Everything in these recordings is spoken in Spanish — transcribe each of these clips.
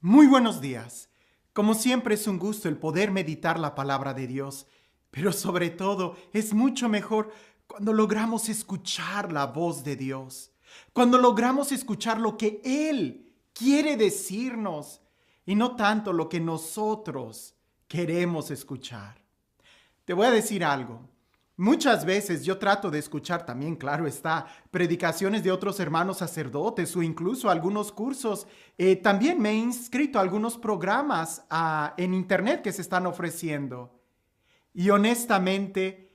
Muy buenos días. Como siempre es un gusto el poder meditar la palabra de Dios, pero sobre todo es mucho mejor cuando logramos escuchar la voz de Dios, cuando logramos escuchar lo que Él quiere decirnos y no tanto lo que nosotros queremos escuchar. Te voy a decir algo. Muchas veces yo trato de escuchar también, claro está, predicaciones de otros hermanos sacerdotes o incluso algunos cursos. También me he inscrito a algunos programas en internet que se están ofreciendo. Y honestamente,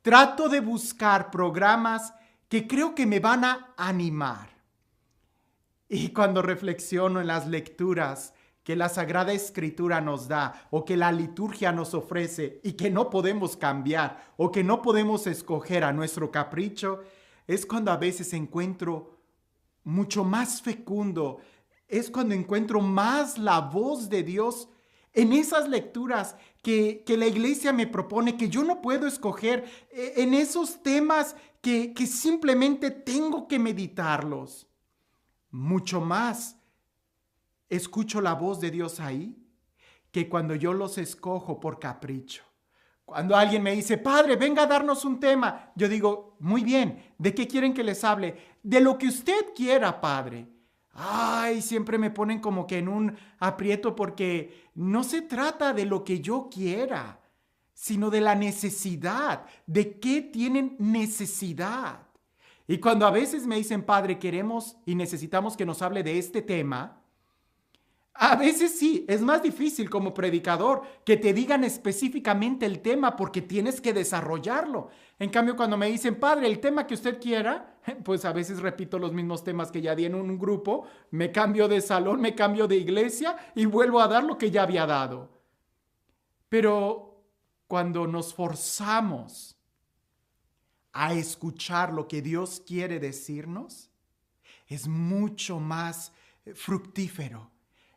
trato de buscar programas que creo que me van a animar. Y cuando reflexiono en las lecturas que la Sagrada Escritura nos da o que la liturgia nos ofrece y que no podemos cambiar o que no podemos escoger a nuestro capricho, es cuando a veces encuentro mucho más fecundo, es cuando encuentro más la voz de Dios en esas lecturas que la iglesia me propone, que yo no puedo escoger, en esos temas que simplemente tengo que meditarlos. Mucho más escucho la voz de Dios ahí que cuando yo los escojo por capricho. Cuando alguien me dice, Padre, venga a darnos un tema, yo digo, muy bien, ¿de qué quieren que les hable? De lo que usted quiera, Padre. Ay, siempre me ponen como que en un aprieto porque no se trata de lo que yo quiera, sino de la necesidad, de qué tienen necesidad. Y cuando a veces me dicen, Padre, queremos y necesitamos que nos hable de este tema, a veces sí, es más difícil como predicador que te digan específicamente el tema porque tienes que desarrollarlo. En cambio, cuando me dicen, Padre, el tema que usted quiera, pues a veces repito los mismos temas que ya di en un grupo, me cambio de salón, me cambio de iglesia y vuelvo a dar lo que ya había dado. Pero cuando nos forzamos a escuchar lo que Dios quiere decirnos, es mucho más fructífero,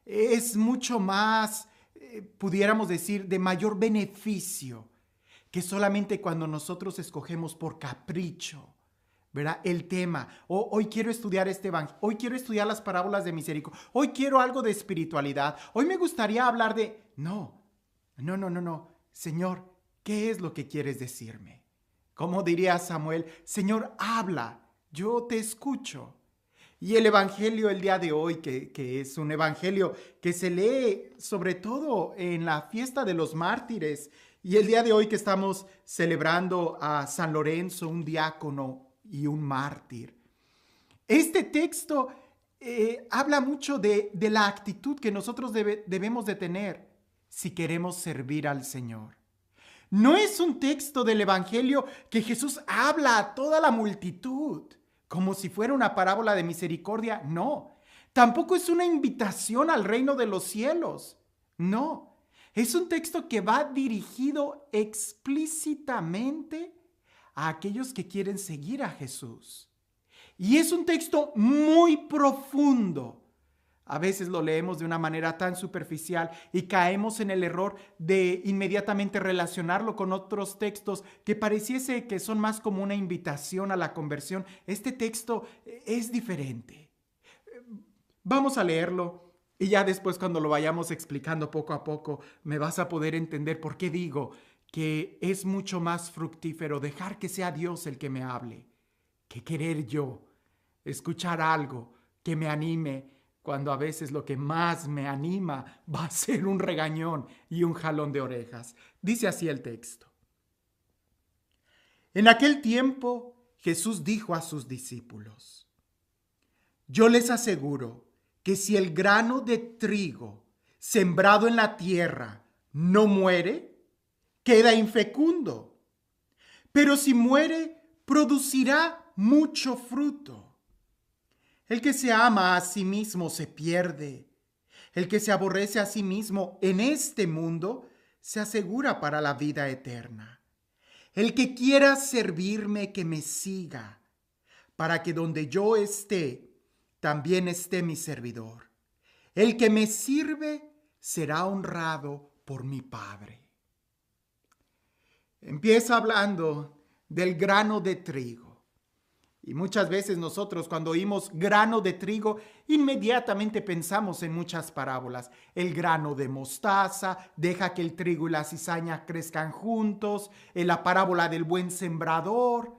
es mucho más, pudiéramos decir, de mayor beneficio que solamente cuando nosotros escogemos por capricho, ¿verdad? El tema. Hoy quiero estudiar este evangelio, hoy quiero estudiar las parábolas de misericordia, hoy quiero algo de espiritualidad, hoy me gustaría hablar de... No. Señor, ¿qué es lo que quieres decirme? Como diría Samuel, Señor, habla, yo te escucho. Y el evangelio el día de hoy, que es un evangelio que se lee sobre todo en la fiesta de los mártires, y el día de hoy que estamos celebrando a San Lorenzo, un diácono y un mártir. Este texto habla mucho de la actitud que nosotros debemos de tener si queremos servir al Señor. No es un texto del Evangelio que Jesús habla a toda la multitud, como si fuera una parábola de misericordia. No. Tampoco es una invitación al reino de los cielos. No. Es un texto que va dirigido explícitamente a aquellos que quieren seguir a Jesús. Y es un texto muy profundo. A veces lo leemos de una manera tan superficial y caemos en el error de inmediatamente relacionarlo con otros textos que pareciese que son más como una invitación a la conversión. Este texto es diferente. Vamos a leerlo y ya después cuando lo vayamos explicando poco a poco me vas a poder entender por qué digo que es mucho más fructífero dejar que sea Dios el que me hable que querer yo escuchar algo que me anime, cuando a veces lo que más me anima va a ser un regañón y un jalón de orejas. Dice así el texto. En aquel tiempo Jesús dijo a sus discípulos, yo les aseguro que si el grano de trigo sembrado en la tierra no muere, queda infecundo, pero si muere, producirá mucho fruto. El que se ama a sí mismo se pierde. El que se aborrece a sí mismo en este mundo se asegura para la vida eterna. El que quiera servirme, que me siga, para que donde yo esté, también esté mi servidor. El que me sirve será honrado por mi Padre. Empieza hablando del grano de trigo. Y muchas veces nosotros cuando oímos grano de trigo, inmediatamente pensamos en muchas parábolas. El grano de mostaza, deja que el trigo y la cizaña crezcan juntos, en la parábola del buen sembrador.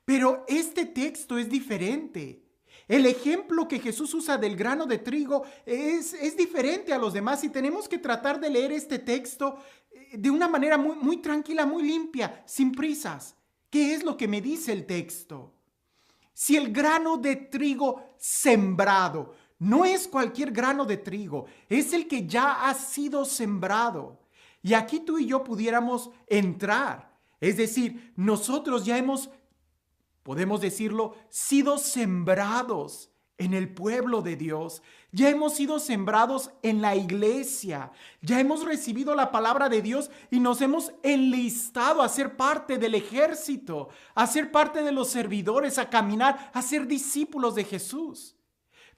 Pero este texto es diferente. El ejemplo que Jesús usa del grano de trigo es diferente a los demás y tenemos que tratar de leer este texto de una manera muy tranquila, muy limpia, sin prisas. ¿Qué es lo que me dice el texto? Si el grano de trigo sembrado, no es cualquier grano de trigo, es el que ya ha sido sembrado. Y aquí tú y yo pudiéramos entrar. Es decir, nosotros ya hemos, podemos decirlo, sido sembrados en el pueblo de Dios. Ya hemos sido sembrados en la iglesia. Ya hemos recibido la palabra de Dios y nos hemos enlistado a ser parte del ejército, a ser parte de los servidores, a caminar, a ser discípulos de Jesús.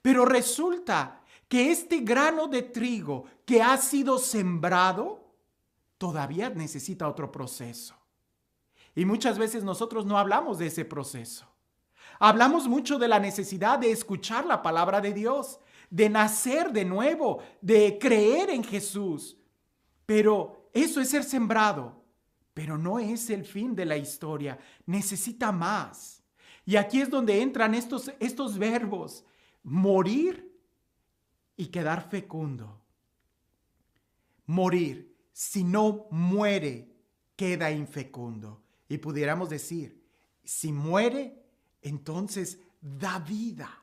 Pero resulta que este grano de trigo que ha sido sembrado todavía necesita otro proceso. Y muchas veces nosotros no hablamos de ese proceso. Hablamos mucho de la necesidad de escuchar la palabra de Dios, de nacer de nuevo, de creer en Jesús. Pero eso es ser sembrado, pero no es el fin de la historia. Necesita más. Y aquí es donde entran estos verbos, morir y quedar fecundo. Morir, si no muere, queda infecundo. Y pudiéramos decir, si muere, entonces da vida.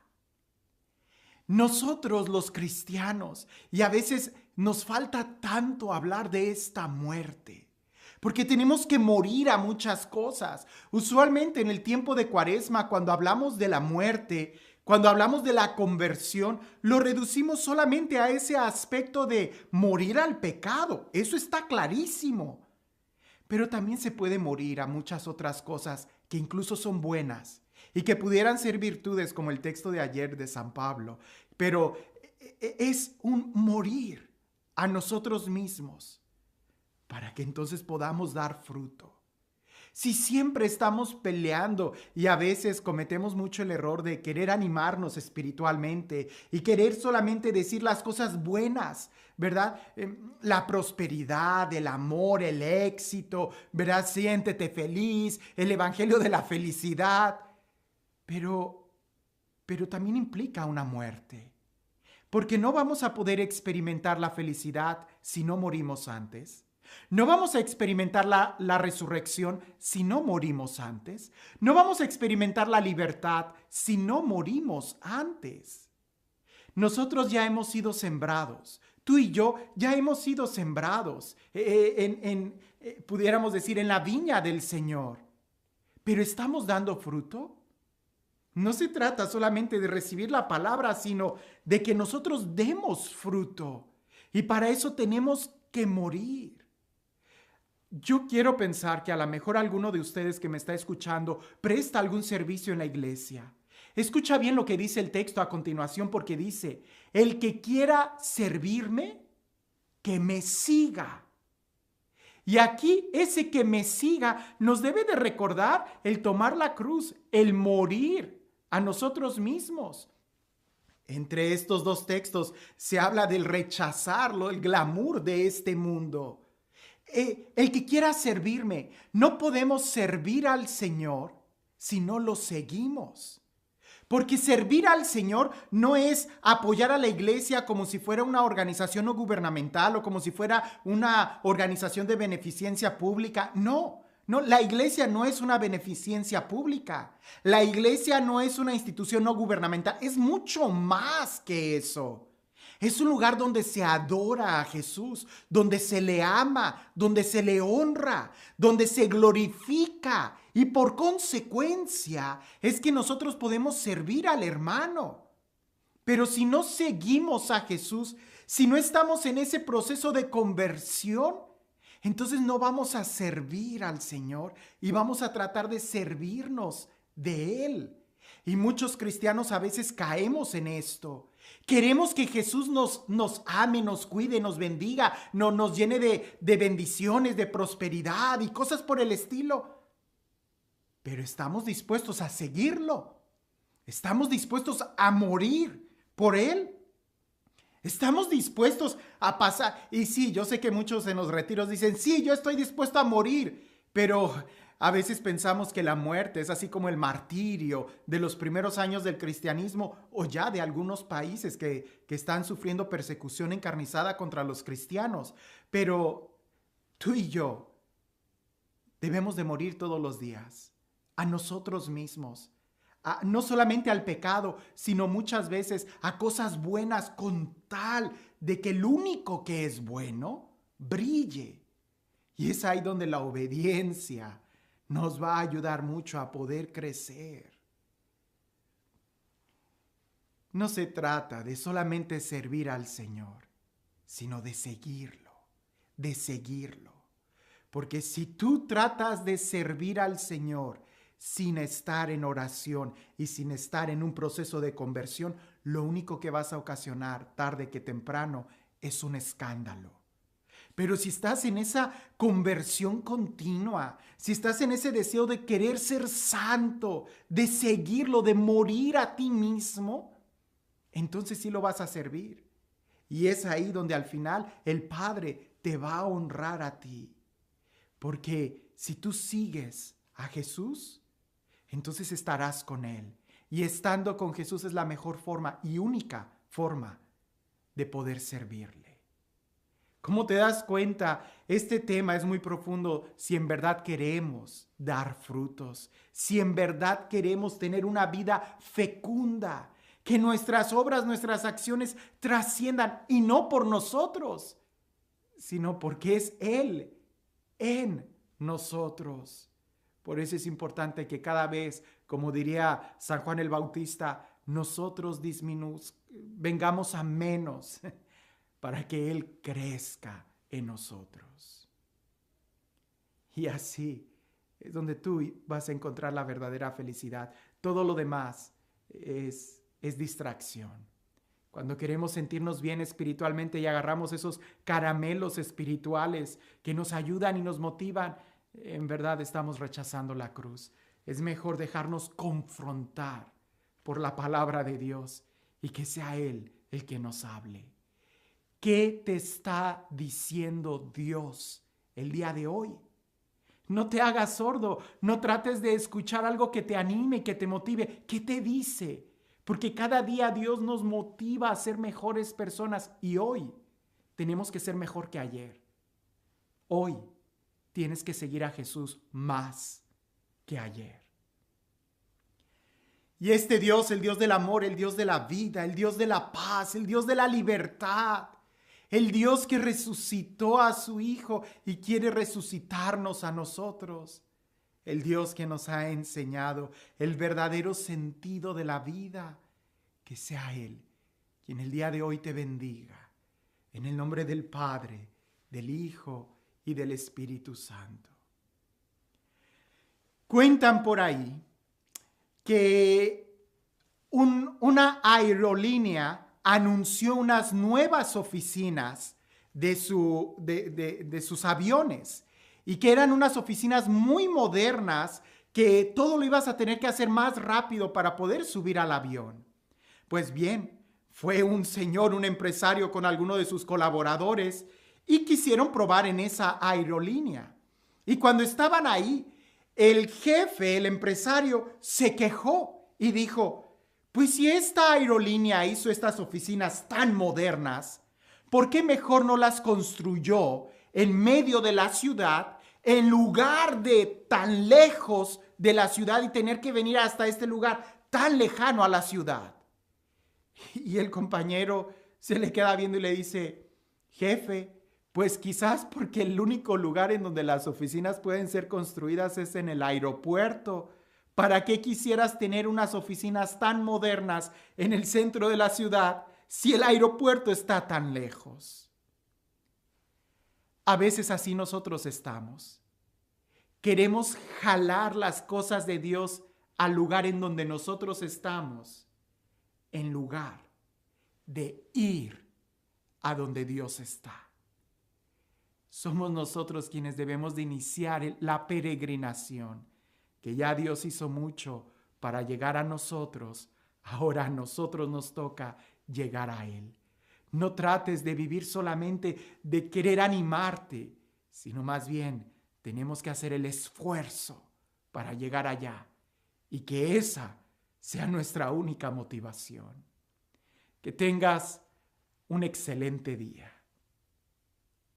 Nosotros los cristianos, y a veces nos falta tanto hablar de esta muerte, porque tenemos que morir a muchas cosas. Usualmente en el tiempo de Cuaresma, cuando hablamos de la muerte, cuando hablamos de la conversión, lo reducimos solamente a ese aspecto de morir al pecado. Eso está clarísimo. Pero también se puede morir a muchas otras cosas que incluso son buenas y que pudieran ser virtudes como el texto de ayer de San Pablo. Pero es un morir a nosotros mismos para que entonces podamos dar fruto. Si siempre estamos peleando y a veces cometemos mucho el error de querer animarnos espiritualmente y querer solamente decir las cosas buenas, ¿verdad? La prosperidad, el amor, el éxito, ¿verdad? Siéntete feliz, el evangelio de la felicidad. Pero también implica una muerte, porque no vamos a poder experimentar la felicidad si no morimos antes. No vamos a experimentar la resurrección si no morimos antes. No vamos a experimentar la libertad si no morimos antes. Nosotros ya hemos sido sembrados. Tú y yo ya hemos sido sembrados pudiéramos decir, en la viña del Señor. ¿Pero estamos dando fruto? No se trata solamente de recibir la palabra, sino de que nosotros demos fruto. Y para eso tenemos que morir. Yo quiero pensar que a lo mejor alguno de ustedes que me está escuchando presta algún servicio en la iglesia. Escucha bien lo que dice el texto a continuación, porque dice, el que quiera servirme, que me siga. Y aquí ese que me siga nos debe de recordar el tomar la cruz, el morir a nosotros mismos. Entre estos dos textos se habla del rechazarlo, el glamour de este mundo. El que quiera servirme, no podemos servir al Señor si no lo seguimos. Porque servir al Señor no es apoyar a la iglesia como si fuera una organización no gubernamental o como si fuera una organización de beneficencia pública. No, la iglesia no es una beneficencia pública. La iglesia no es una institución no gubernamental. Es mucho más que eso. Es un lugar donde se adora a Jesús, donde se le ama, donde se le honra, donde se glorifica. Y por consecuencia es que nosotros podemos servir al hermano. Pero si no seguimos a Jesús, si no estamos en ese proceso de conversión, entonces no vamos a servir al Señor y vamos a tratar de servirnos de Él. Y muchos cristianos a veces caemos en esto. Queremos que Jesús nos ame, nos cuide, nos bendiga, nos llene de bendiciones, de prosperidad y cosas por el estilo. Pero estamos dispuestos a seguirlo. ¿Estamos dispuestos a morir por Él? ¿Estamos dispuestos a pasar? Y sí, yo sé que muchos en los retiros dicen, sí, yo estoy dispuesto a morir, pero a veces pensamos que la muerte es así como el martirio de los primeros años del cristianismo o ya de algunos países que están sufriendo persecución encarnizada contra los cristianos. Pero tú y yo debemos de morir todos los días, a nosotros mismos. No solamente al pecado, sino muchas veces a cosas buenas con tal de que el único que es bueno brille. Y es ahí donde la obediencia nos va a ayudar mucho a poder crecer. No se trata de solamente servir al Señor, sino de seguirlo, de seguirlo. Porque si tú tratas de servir al Señor sin estar en oración y sin estar en un proceso de conversión, lo único que vas a ocasionar tarde que temprano es un escándalo. Pero si estás en esa conversión continua, si estás en ese deseo de querer ser santo, de seguirlo, de morir a ti mismo, entonces sí lo vas a servir. Y es ahí donde al final el Padre te va a honrar a ti. Porque si tú sigues a Jesús, entonces estarás con Él. Y estando con Jesús es la mejor forma y única forma de poder servirle. ¿Cómo te das cuenta? Este tema es muy profundo si en verdad queremos dar frutos, si en verdad queremos tener una vida fecunda, que nuestras obras, nuestras acciones trasciendan y no por nosotros, sino porque es Él en nosotros. Por eso es importante que cada vez, como diría San Juan el Bautista, nosotros vengamos a menos para que Él crezca en nosotros. Y así es donde tú vas a encontrar la verdadera felicidad. Todo lo demás es distracción. Cuando queremos sentirnos bien espiritualmente y agarramos esos caramelos espirituales que nos ayudan y nos motivan, en verdad estamos rechazando la cruz. Es mejor dejarnos confrontar por la palabra de Dios y que sea Él el que nos hable. ¿Qué te está diciendo Dios el día de hoy? No te hagas sordo, no trates de escuchar algo que te anime, que te motive. ¿Qué te dice? Porque cada día Dios nos motiva a ser mejores personas y hoy tenemos que ser mejor que ayer. Hoy tienes que seguir a Jesús más que ayer. Y este Dios, el Dios del amor, el Dios de la vida, el Dios de la paz, el Dios de la libertad, el Dios que resucitó a su Hijo y quiere resucitarnos a nosotros. El Dios que nos ha enseñado el verdadero sentido de la vida. Que sea Él quien el día de hoy te bendiga. En el nombre del Padre, del Hijo y del Espíritu Santo. Cuentan por ahí que una aerolínea anunció unas nuevas oficinas de sus aviones y que eran unas oficinas muy modernas que todo lo ibas a tener que hacer más rápido para poder subir al avión. Pues bien, fue un señor, un empresario con alguno de sus colaboradores y quisieron probar en esa aerolínea. Y cuando estaban ahí, el jefe, el empresario, se quejó y dijo: pues si esta aerolínea hizo estas oficinas tan modernas, ¿por qué mejor no las construyó en medio de la ciudad, en lugar de tan lejos de la ciudad y tener que venir hasta este lugar tan lejano a la ciudad? Y el compañero se le queda viendo y le dice: jefe, pues quizás porque el único lugar en donde las oficinas pueden ser construidas es en el aeropuerto. ¿Para qué quisieras tener unas oficinas tan modernas en el centro de la ciudad si el aeropuerto está tan lejos? A veces así nosotros estamos. Queremos jalar las cosas de Dios al lugar en donde nosotros estamos, en lugar de ir a donde Dios está. Somos nosotros quienes debemos de iniciar la peregrinación, que ya Dios hizo mucho para llegar a nosotros, Ahora a nosotros nos toca llegar a Él. No trates de vivir solamente de querer animarte, sino más bien tenemos que hacer el esfuerzo para llegar allá y que esa sea nuestra única motivación. Que tengas un excelente día.